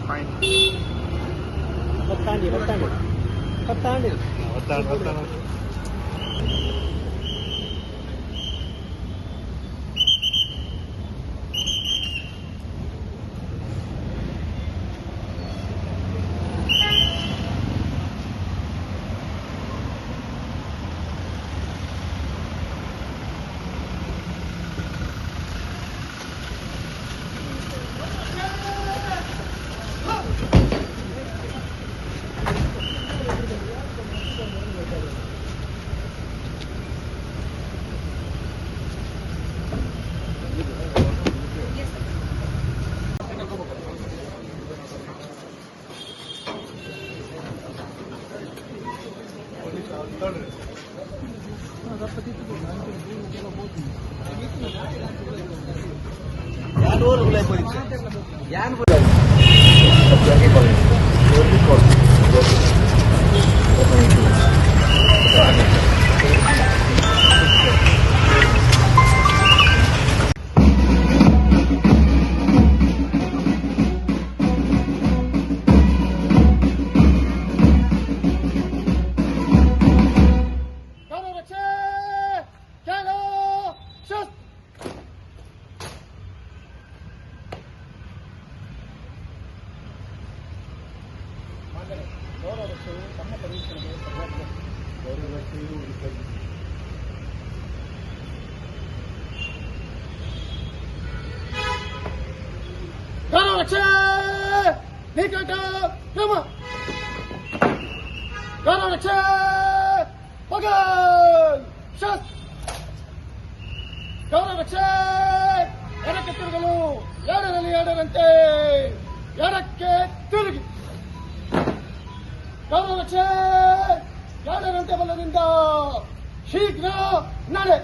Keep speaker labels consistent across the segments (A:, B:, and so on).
A: Fine.
B: പത്താണ്ടി ಎಡಕ್ಕೆ ತಿರುಗಲು ಎರಡರಲ್ಲಿ ಎರಡರಂತೆ ಎಡಕ್ಕೆ ತಿರುಗಿ ಗೌರವರಕ್ಷೆ ಎರಡರಂತೆ ಬಲದಿಂದ ಶೀಘ್ರ ನಡೆ.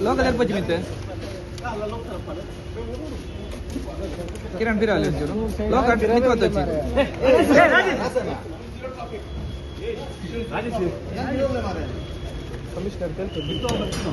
B: ಲೋಕಲ್ ಏರ್ಪೋಚಿ ಮಿತ್ತೆ ಕಿರಣ್ ಬಿರಾಲಿ ಲೋಕಲ್ ಮಿತ್ವತ್ತೊಚ್ಚಿ ಕಮಿಷನರ್ తెలుసు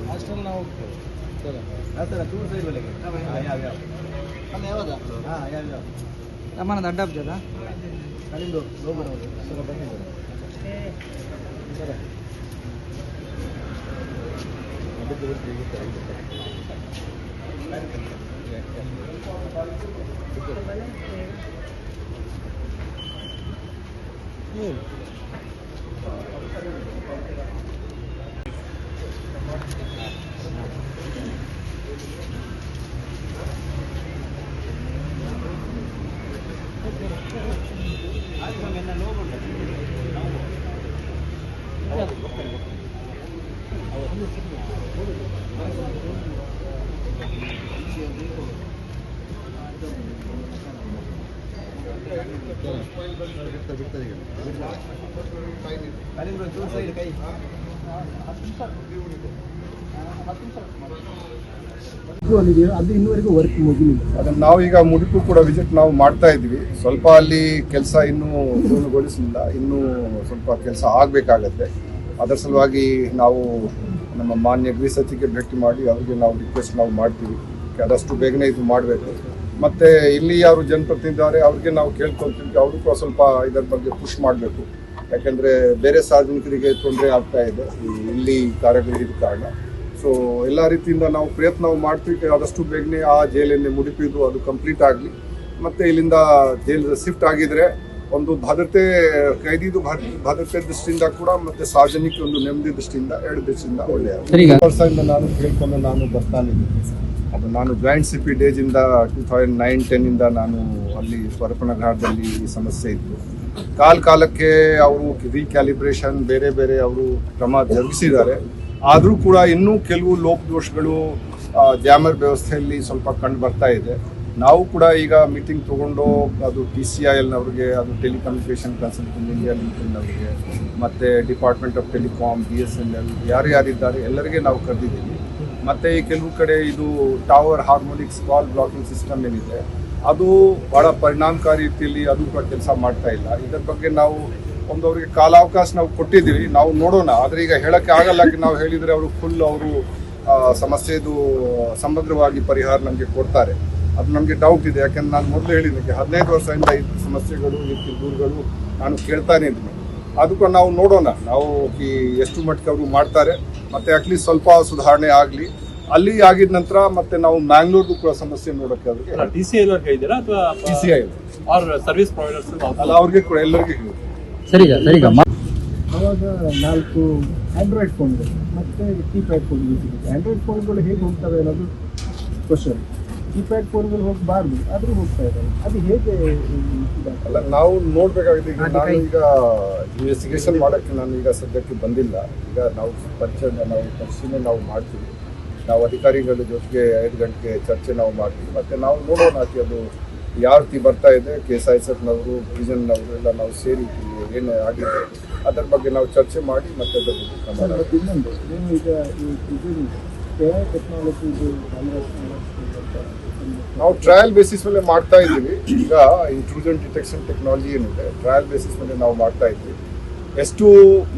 B: ಹಾಸ್ಟೆಲ್ ನಾವು ಟೂರ್ ಸೈಡ್ ಬೆಲೆಗೆ ನಮ್ಮನ್ನ ಅಡ್ಡ ಜದ ಅಲ್ಲಿಂದು ಹೋಗ್ಬೋದು ಅದು ಇನ್ನೂವರೆಗೂ ವರ್ಕ್ ಮುಗಿಲಿಲ್ಲ.
A: ಅದನ್ನು ನಾವು ಈಗ ಮುಡಿಪು ಕೂಡ ವಿಸಿಟ್ ನಾವು ಮಾಡ್ತಾ ಇದ್ವಿ. ಸ್ವಲ್ಪ ಅಲ್ಲಿ ಕೆಲಸ ಇನ್ನೂ ಪೂರ್ಣಗೊಳಿಸಲಿಲ್ಲ, ಇನ್ನೂ ಸ್ವಲ್ಪ ಕೆಲಸ ಆಗಬೇಕಾಗತ್ತೆ. ಅದರ ಸಲುವಾಗಿ ನಾವು ನಮ್ಮ ಮಾನ್ಯ ಗೃಹ ಸಚಿವರಿಗೆ ಭೇಟಿ ಮಾಡಿ ಅವರಿಗೆ ನಾವು ರಿಕ್ವೆಸ್ಟ್ ನಾವು ಮಾಡ್ತೀವಿ, ಆದಷ್ಟು ಬೇಗನೆ ಇದು ಮಾಡಬೇಕು. ಮತ್ತು ಇಲ್ಲಿ ಯಾರು ಜನಪ್ರತಿನಿಧಿದ್ದಾರೆ ಅವ್ರಿಗೆ ನಾವು ಕೇಳ್ಕೊಳ್ತೀವಿ, ಅವರು ಕೂಡ ಸ್ವಲ್ಪ ಇದರ ಬಗ್ಗೆ ಪುಷ್ ಮಾಡಬೇಕು. ಯಾಕೆಂದರೆ ಬೇರೆ ಸಾರ್ವಜನಿಕರಿಗೆ ತೊಂದರೆ ಆಗ್ತಾ ಇದೆ ಇಲ್ಲಿ ಕಾರ್ಯಗಳಿದ ಕಾರಣ. ಸೊ ಎಲ್ಲ ರೀತಿಯಿಂದ ನಾವು ಪ್ರಯತ್ನ ಮಾಡ್ತೀವಿ, ಆದಷ್ಟು ಬೇಗನೆ ಆ ಜೈಲಿಂದ ಮುಡಿಪಿದ್ದು ಅದು ಕಂಪ್ಲೀಟ್ ಆಗಲಿ. ಮತ್ತು ಇಲ್ಲಿಂದ ಜೈಲು ಶಿಫ್ಟ್ ಆಗಿದ್ರೆ ಒಂದು ಭದ್ರತೆ, ಕೈದಿದು ಭದ್ರತೆ ದೃಷ್ಟಿಯಿಂದ ಕೂಡ, ಮತ್ತು ಸಾರ್ವಜನಿಕ ಒಂದು ನೆಮ್ಮದಿ ದೃಷ್ಟಿಯಿಂದ, ಎರಡು ದೃಷ್ಟಿಯಿಂದ ಒಳ್ಳೆಯ ವರ್ಷದಿಂದ ನಾನು ಕೇಳ್ಕೊಂಡು ನಾನು ಬರ್ತಾನಿದ್ದೀನಿ. ಅದು ನಾನು ಜಾಯಿಂಟ್ ಸಿ ಪಿ ಡೇಜಿಂದ 2009-10 ನಾನು ಅಲ್ಲಿ ಪರಪನಘಾಟದಲ್ಲಿ ಈ ಸಮಸ್ಯೆ ಇತ್ತು. ಕಾಲಕ್ಕೆ ಅವರು ರೀಕ್ಯಾಲಿಬ್ರೇಷನ್ ಬೇರೆ ಬೇರೆ ಅವರು ಕ್ರಮ ಜರುಗಿಸಿದ್ದಾರೆ. ಆದರೂ ಕೂಡ ಇನ್ನೂ ಕೆಲವು ಲೋಪದೋಷಗಳು ಜಾಮರ್ ವ್ಯವಸ್ಥೆಯಲ್ಲಿ ಸ್ವಲ್ಪ ಕಂಡು ಬರ್ತಾ ಇದೆ. ನಾವು ಕೂಡ ಈಗ ಮೀಟಿಂಗ್ ತೊಗೊಂಡು ಅದು TCILನವ್ರಿಗೆ, ಅದು ಟೆಲಿಕಮ್ಯುನಿಕೇಷನ್ ಕನ್ಸಲ್ಟೆಂಟ್ ಇಂಡಿಯಾ ಲಿಮಿಟೆಡ್ನವರಿಗೆ, ಮತ್ತು ಡಿಪಾರ್ಟ್ಮೆಂಟ್ ಆಫ್ ಟೆಲಿಕಾಮ್, BSNL ಯಾರ್ಯಾರಿದ್ದಾರೆ ಎಲ್ಲರಿಗೆ ನಾವು ಕರೆದಿದ್ದೀವಿ. ಮತ್ತು ಈ ಕೆಲವು ಕಡೆ ಇದು ಟವರ್ ಹಾರ್ಮೋನಿಕ್ಸ್ ಕಾಲ್ ಬ್ಲಾಕಿಂಗ್ ಸಿಸ್ಟಮ್ ಏನಿದೆ ಅದು ಭಾಳ ಪರಿಣಾಮಕಾರಿ ರೀತಿಯಲ್ಲಿ ಅದು ಕೂಡ ಕೆಲಸ ಮಾಡ್ತಾ ಇಲ್ಲ. ಇದರ ಬಗ್ಗೆ ನಾವು ಅವರಿಗೆ ಕಾಲಾವಕಾಶ ನಾವು ಕೊಟ್ಟಿದ್ದೀವಿ, ನಾವು ನೋಡೋಣ. ಆದರೆ ಈಗ ಹೇಳೋಕ್ಕೆ ಆಗಲ್ಲ, ನಾವು ಹೇಳಿದರೆ ಅವರು ಫುಲ್ ಅವರು ಸಮಸ್ಯೆದು ಸಮಗ್ರವಾಗಿ ಪರಿಹಾರ ನಮಗೆ ಕೊಡ್ತಾರೆ. ಅದು ನಮಗೆ ಡೌಟ್ ಇದೆ. ಯಾಕೆಂದ್ರೆ ನಾನು ಮೊದಲು ಹೇಳಿದ್ದಕ್ಕೆ 15 ವರ್ಷದಿಂದ ಈ ಸಮಸ್ಯೆಗಳು, ಈ ದೂರುಗಳು ನಾನು ಕೇಳ್ತಾನೆ ಇದ್ದೀನಿ. ಅದಕ್ಕೂ ನಾವು ನೋಡೋಣ, ನಾವು ಎಷ್ಟು ಮಟ್ಟಿಗೆ ಅವರು ಮಾಡ್ತಾರೆ, ಮತ್ತು ಅಟ್ಲೀಸ್ಟ್ ಸ್ವಲ್ಪ ಸುಧಾರಣೆ ಆಗಲಿ. ಅಲ್ಲಿ ಆಗಿದ ನಂತರ ಮತ್ತೆ ನಾವು ಮ್ಯಾಂಗ್ಳೂರ್ದು ಕೂಡ ಸಮಸ್ಯೆ ನೋಡೋಕ್ಕೆ ಅವ್ರಿಗೆ TCI
C: ಸರ್ವಿಸ್ ಪ್ರೊವೈಡರ್ಸ್
A: ಅಲ್ಲ, ಅವ್ರಿಗೆ ಕೂಡ ಎಲ್ಲರಿಗೂ ಹೇಳಿ.
B: ಸರಿಗ ಅವಾಗ 4 ಆಂಡ್ರಾಯ್ಡ್ ಫೋನ್ಗಳು ಮತ್ತು ಕೀಪ್ಯಾಡ್ ಫೋನ್ಗಳು ಸಿಗುತ್ತೆ. ಆಂಡ್ರಾಯ್ಡ್ ಫೋನ್ಗಳು ಹೇಗೆ ಹೋಗ್ತವೆ ಅನ್ನೋದು ಕ್ವಶನ್. ಕೀಪ್ಯಾಡ್ ಫೋನ್ಗಳು ಹೋಗಬಾರ್ದು, ಆದರೂ ಹೋಗ್ತಾ ಇದ್ದಾರೆ. ಅದು ಹೇಗೆ
A: ಅಲ್ಲ, ನಾವು ನೋಡಬೇಕಾಗಿದೆ. ಈಗ ನಾನು ಈಗ ಇನ್ವೆಸ್ಟಿಗೇಷನ್ ಮಾಡೋಕ್ಕೆ ನಾನು ಈಗ ಸದ್ಯಕ್ಕೆ ಬಂದಿಲ್ಲ. ಈಗ ನಾವು ಪರಿಶೀಲನೆ ನಾವು ಮಾಡ್ತೀವಿ. ನಾವು ಅಧಿಕಾರಿಗಳ ಜೊತೆಗೆ 5 ಗಂಟೆಗೆ ಚರ್ಚೆ ನಾವು ಮಾಡ್ತೀವಿ. ಮತ್ತು ನಾವು ನೋಡೋಣ ಅದು ಯಾವ ರೀತಿ ಬರ್ತಾ ಇದೆ. KSISFನವರು, ಪ್ರಿಸನ್ನವರು ಎಲ್ಲ ನಾವು ಸೇರಿ ಏನು ಆಗಿದೆ ಅದರ ಬಗ್ಗೆ ನಾವು ಚರ್ಚೆ ಮಾಡಿ ಮತ್ತೆ ಅದರ ಬಗ್ಗೆ
B: ಇನ್ನೊಂದು, ನೀವು ಈಗ AI ಟೆಕ್ನಾಲಜಿ
A: ನಾವು ಟ್ರಯಲ್ ಬೇಸಿಸ್ ಮೇಲೆ ಮಾಡ್ತಾ ಇದ್ದೀವಿ. ಈಗ ಇಂಟ್ರೂಷನ್ ಡಿಟೆಕ್ಷನ್ ಟೆಕ್ನಾಲಜಿ ಏನಿದೆ ಟ್ರಯಲ್ ಬೇಸಿಸ್ ಮೇಲೆ ನಾವು ಮಾಡ್ತಾ ಇದ್ದೀವಿ. ಎಷ್ಟು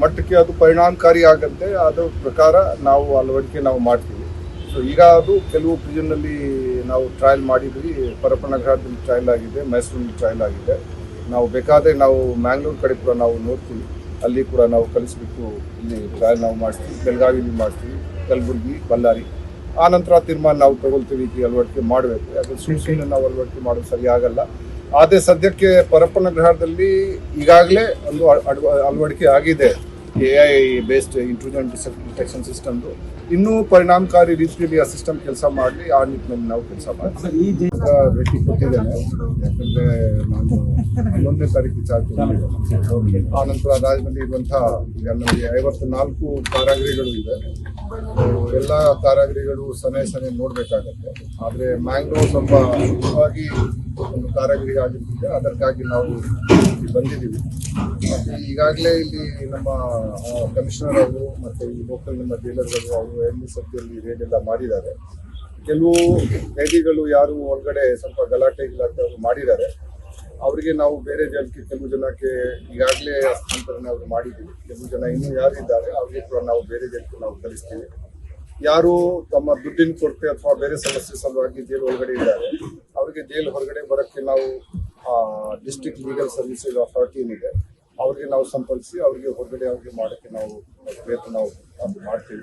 A: ಮಟ್ಟಕ್ಕೆ ಅದು ಪರಿಣಾಮಕಾರಿ ಆಗುತ್ತೆ ಅದರ ಪ್ರಕಾರ ನಾವು ಅಳವಡಿಕೆ ನಾವು ಮಾಡ್ತೀವಿ. ಸೊ ಈಗ ಅದು ಕೆಲವು ಪ್ರಿಸನ್ನಲ್ಲಿ ನಾವು ಟ್ರಯಲ್ ಮಾಡಿದ್ವಿ. ಪರಪನಘಾಟದಲ್ಲಿ ಟ್ರಯಲ್ ಆಗಿದೆ, ಮೈಸೂರಲ್ಲಿ ಟ್ರಯಲ್ ಆಗಿದೆ. ನಾವು ಬೇಕಾದರೆ ನಾವು ಮ್ಯಾಂಗ್ಳೂರ್ ಕಡೆ ಕೂಡ ನಾವು ನೋಡ್ತೀವಿ, ಅಲ್ಲಿ ಕೂಡ ನಾವು ಕಲಿಸ್ಬಿಟ್ಟು ಇಲ್ಲಿ ಟ್ರಯಲ್ ನಾವು ಮಾಡ್ತೀವಿ. ಬೆಳಗಾವಿಲಿ ಮಾಡ್ತೀವಿ, ಕಲಬುರಗಿ, ಬಳ್ಳಾರಿ. ಆ ನಂತರ ತೀರ್ಮಾನ ನಾವು ತಗೊಳ್ತೀವಿ, ಅಳವಡಿಕೆ ಮಾಡಬೇಕು. ಯಾಕಂದ್ರೆ ಸುಮ್ಮನೆ ನಾವು ಅಳವಡಿಕೆ ಮಾಡೋದು ಸರಿ ಆಗಲ್ಲ. ಆದರೆ ಸದ್ಯಕ್ಕೆ ಪರಪನಘಾಟದಲ್ಲಿ ಈಗಾಗಲೇ ಒಂದು ಅಳವಡಿಕೆ ಆಗಿದೆ AI ಬೇಸ್ಡ್ ಇಂಟ್ರೂಷನ್ ಡಿಟೆಕ್ಷನ್ ಸಿಸ್ಟಮ್ದು. ಇನ್ನೂ ಪರಿಣಾಮಕಾರಿ ರೀತಿಯಲ್ಲಿ ಆ ಸಿಸ್ಟಮ್ ಕೆಲಸ ಮಾಡಲಿ, ಆ ನಿಟ್ಟಿನಲ್ಲಿ ನಾವು ಕೆಲಸ ಮಾಡ್ತೀವಿ. ಈಗ ಭೇಟಿ ಕೊಟ್ಟಿದ್ದೇನೆ, ಯಾಕಂದರೆ ನಾನು 11ನೇ ತಾರೀಕು ಚಾರ್ಜ್ ಕೊಟ್ಟಿದ್ದೆ. ಆ ನಂತರ ರಾಜ್ಯದಲ್ಲಿ ಇರುವಂಥ ಈಗ ನಮಗೆ 54 ಕಾರಾಗೃಹಗಳು ಇದೆ. ಎಲ್ಲ ಕಾರಾಗೃಹಗಳು ಸನೆ ನೋಡಬೇಕಾಗತ್ತೆ. ಆದರೆ ಮ್ಯಾಂಗ್ಳೂರ್ ಸ್ವಲ್ಪ ಮುಖ್ಯವಾಗಿ ಒಂದು ಕಾರಾಗೃಹ ಆಗಿರ್ತದೆ, ಅದಕ್ಕಾಗಿ ನಾವು ಬಂದಿದ್ದೀವಿ. ಮತ್ತು ಈಗಾಗಲೇ ಇಲ್ಲಿ ನಮ್ಮ ಕಮಿಷನರ್ ಅವರು ಮತ್ತು ಈ ಲೋಕಲ್ ನಮ್ಮ ಡೀಲರ್ಗಳು ಅವರು 2 ಸತಿಯಲ್ಲಿ ರೇಡ್ ಎಲ್ಲ ಮಾಡಿದ್ದಾರೆ. ಕೆಲವು ಕೈದಿಗಳು ಯಾರು ಒಳಗಡೆ ಸ್ವಲ್ಪ ಗಲಾಟೆ ಅವರು ಮಾಡಿದ್ದಾರೆ, ಅವರಿಗೆ ನಾವು ಬೇರೆ ಜನಕ್ಕೆ, ಕೆಲವು ಜನಕ್ಕೆ ಈಗಾಗಲೇ ಹಸ್ತಾಂತರಣ ಅವರು ಮಾಡಿದ್ದೀವಿ. ಕೆಲವು ಜನ ಇನ್ನೂ ಯಾರು ಇದ್ದಾರೆ ಅವ್ರಿಗೆ ಕೂಡ ನಾವು ಬೇರೆ ಜನಕ್ಕೆ ನಾವು ಕಲಿಸ್ತೀವಿ. ಯಾರು ತಮ್ಮ ದುಡ್ಡಿನ ಕೊರತೆ ಅಥವಾ ಬೇರೆ ಸಮಸ್ಯೆ ಸಲುವಾಗಿ ಜೈಲು ಒಳಗಡೆ ಇದ್ದಾರೆ ಅವರಿಗೆ ಜೈಲು ಹೊರಗಡೆ ಬರೋಕ್ಕೆ ನಾವು ಡಿಸ್ಟ್ರಿಕ್ಟ್ ಲೀಗಲ್ ಸರ್ವಿಸಸ್ ಅಥಾರಿಟಿ ಏನಿದೆ ಅವ್ರಿಗೆ ನಾವು ಸಂಪರ್ಕಿಸಿ ಅವ್ರಿಗೆ ಹೊರಗಡೆ ಅವ್ರಿಗೆ ಮಾಡೋಕ್ಕೆ ನಾವು ಪ್ರಯತ್ನ ನಾವು ಮಾಡ್ತೀವಿ.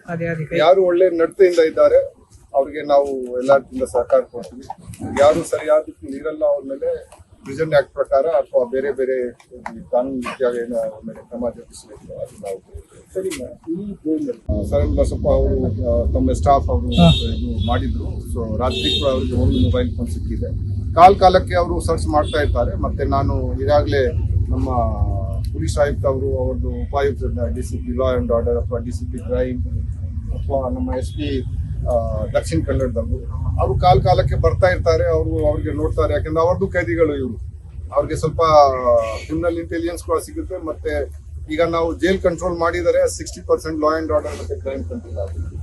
A: ಯಾರು ಒಳ್ಳೆ ನಡತೆಯಿಂದ ಇದ್ದಾರೆ ಅವ್ರಿಗೆ ನಾವು ಎಲ್ಲ ರೀತಿಯಿಂದ ಸಹಕಾರ ಕೊಡ್ತೀವಿ. ಯಾರು ಸರಿಯಾದ ನೀರಲ್ಲ ಅವ್ರ ಮೇಲೆ ಪ್ರಿಸನ್ ಆಕ್ಟ್ ಪ್ರಕಾರ ಅಥವಾ ಬೇರೆ ಬೇರೆ ಕಾನೂನು ರೀತಿಯಾಗಿ ಏನು ಅವ್ರ ಮೇಲೆ ಕ್ರಮ ಜರುಗಿಸಬೇಕು ಅದು ನಾವು.
B: ಸರಿ, ಈ
A: ಸರಣ್ ಬಸಪ್ಪ ಅವರು ತಮ್ಮ ಸ್ಟಾಫ್ ಅವರು ಇದು ಮಾಡಿದ್ರು. ಸೊ ರಾತ್ರಿ ಕೂಡ ಅವರಿಗೆ ಒಂದು ಮೊಬೈಲ್ ಫೋನ್ ಸಿಕ್ಕಿದೆ. ಕಾಲಕ್ಕೆ ಅವರು ಸರ್ಚ್ ಮಾಡ್ತಾ ಇರ್ತಾರೆ. ಮತ್ತೆ ನಾನು ಈಗಾಗಲೇ ನಮ್ಮ ಪೊಲೀಸ್ ಆಯುಕ್ತ ಅವರು, ಅವ್ರದ್ದು ಉಪಾಯುಕ್ತ DCP ಲಾ ಆ್ಯಂಡ್ ಆರ್ಡರ್ ಅಥವಾ DCP ಕ್ರೈಮ್ ಅಥವಾ ನಮ್ಮ SP ದಕ್ಷಿಣ ಕನ್ನಡದವರು ಅವರು ಕಾಲಕ್ಕೆ ಬರ್ತಾ ಇರ್ತಾರೆ. ಅವ್ರಿಗೆ ನೋಡ್ತಾರೆ. ಯಾಕಂದ್ರೆ ಅವ್ರದ್ದು ಕೈದಿಗಳು ಇವರು, ಅವ್ರಿಗೆ ಸ್ವಲ್ಪ ಕ್ರಿಮಿನಲ್ ಇಂಟೆಲಿಜೆನ್ಸ್ ಕೂಡ ಸಿಗುತ್ತೆ. ಮತ್ತೆ ಈಗ ನಾವು ಜೈಲ್ ಕಂಟ್ರೋಲ್ ಮಾಡಿದರೆ 60% ಲಾ ಆ್ಯಂಡ್ ಆರ್ಡರ್ ಮತ್ತೆ ಕ್ರೈಮ್ ಕಂಟ್ರೋಲ್ ಆಗುತ್ತೆ.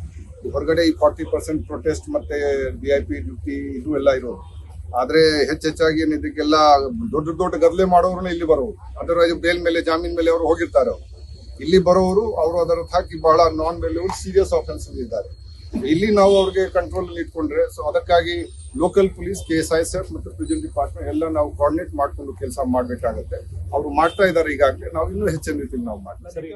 A: ಹೊರಗಡೆ ಈ 40% ಪ್ರೊಟೆಸ್ಟ್ ಮತ್ತೆ VIP ಡ್ಯೂಟಿ ಇದು ಎಲ್ಲ ಇರೋದು. ಆದ್ರೆ ಹೆಚ್ಚೆಚ್ಚಾಗಿ ಇದಕ್ಕೆಲ್ಲ ದೊಡ್ಡ ಗದ್ದಲೆ ಮಾಡೋರು ಇಲ್ಲಿ ಬರೋರು, ಅದರ್ವೈಸ್ ಬೇಲ್ ಮೇಲೆ ಜಾಮೀನ್ ಮೇಲೆ ಅವರು ಹೋಗಿರ್ತಾರೆ. ಇಲ್ಲಿ ಬರೋರು ಅವರು ಅದರ ಹಾಕಿ ಬಹಳ ನಾನ್ ಬೇಲ್ ಸೀರಿಯಸ್ ಆಫೆನ್ಸಸ್ ಇದ್ದಾರೆ. ಇಲ್ಲಿ ನಾವು ಅವ್ರಿಗೆ ಕಂಟ್ರೋಲ್ ಇಟ್ಕೊಂಡ್ರೆ, ಸೊ ಅದಕ್ಕಾಗಿ ಲೋಕಲ್ ಪೊಲೀಸ್, KSISF ಮತ್ತು ಪ್ರಿಸನ್ ಡಿಪಾರ್ಟ್ಮೆಂಟ್ ಎಲ್ಲ ನಾವು ಕೋಆರ್ಡಿನೇಟ್ ಮಾಡ್ಕೊಂಡು ಕೆಲಸ ಮಾಡ್ಬೇಕಾಗತ್ತೆ. ಅವರು ಮಾಡ್ತಾ ಇದ್ದಾರೆ ಈಗಾಗಲೇ, ನಾವು ಇನ್ನೂ ಹೆಚ್ಚಿನ ರೀತಿಯಲ್ಲಿ ನಾವು ಮಾಡ್ತೀವಿ.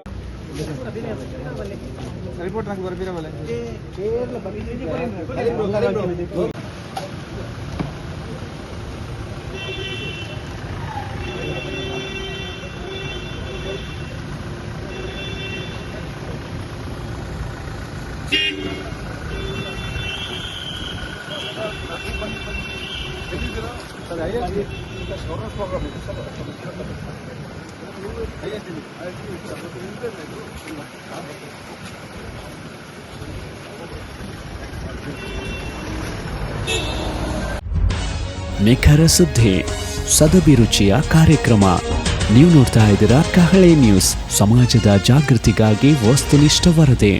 C: ನಿಖರ ಸುದ್ದಿ, ಸದಭಿರುಚಿಯ ಕಾರ್ಯಕ್ರಮ. ನೀವು ನೋಡ್ತಾ ಇದ್ದೀರಾ ಕಹಳೆ ನ್ಯೂಸ್, ಸಮಾಜದ ಜಾಗೃತಿಗಾಗಿ ವಸ್ತುನಿಷ್ಠ ವರದಿ.